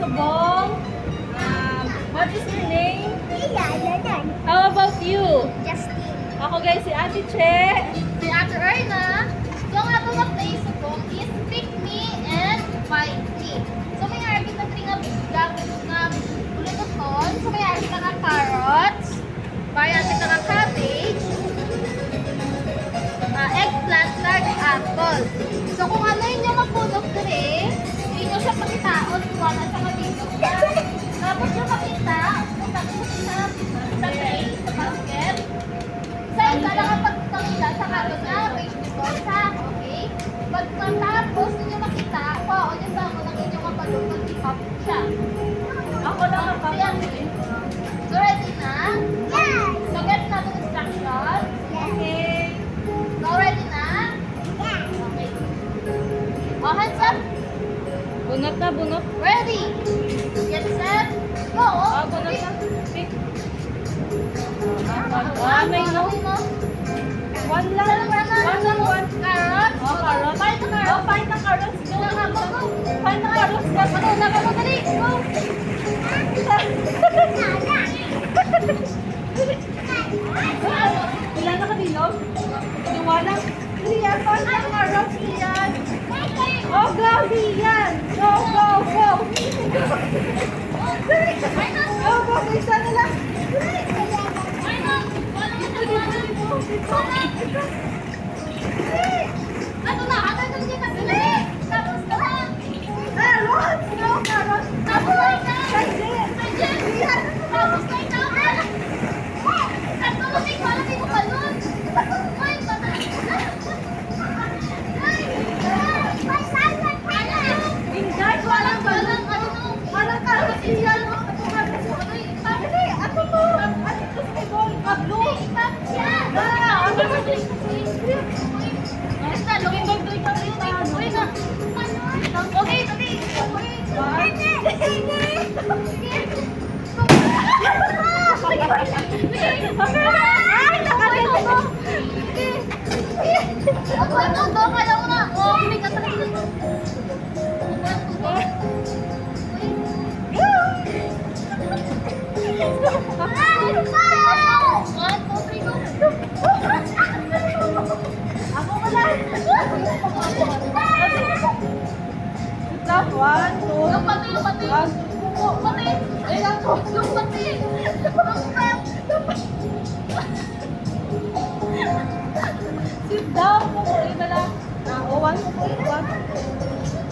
Subong. What is your name? Yan. How about you? Justin. Ako guys, si Ate Che. Si Ate Erna. So, ang ato na place ko is pick me and find me. So, may arkin na tring na bulututon. So, may arkin na carrots. May arkin na cabbage. Eggplant, tart, apple. So, kung ano yun yung mapulog dere, hindi nyo siya pakitaon kung ano siya mabito. Tapos yung makita, kung tapos sa tray, sa basket, sa isa lang ang pagkakita sa karon na vegetable sa, okay? Pagkatapos ninyo makita, wow, ano ba ang lang inyong kapalong mag-hip-hop siya. Ako lang ang papagin. So, ready na? Yeah! So, get na itong instruction. Okay. So, ready na? Yeah! Okay. Oh, hands up. Bunot na, bunot. Ready? Get set. Go! Bunot na. Pick. Ano no? One lang. One. Carrots. Oh, carrots. Find the carrots. Oh, find the carrots. Go. Go. Find the carrots. Go, dali. Go. Ilan na kabilog? Dua lang. Rian, find the carrots, Rian. Oh, go, Rian. Go, go, go. Go, go. Isa na lang. Ano na? Ano na dyan na? Dali. Tapos ka na. Carrots. No, carrots. Tapos ka na. Kasi. Ayan. Tapos ka na. Tatlo lang ko. Alam ko pa nun. Ay, bata. Inday, walang Walang ano. walang carrots. Rian. Dali, ako mo. At ito sa ibon. Pablo. Ako wala. Stop. 1, 2. Yung pati. Pati. Ilan ko? Yung pati. Sit down. Iba lang. 1, 2, 1.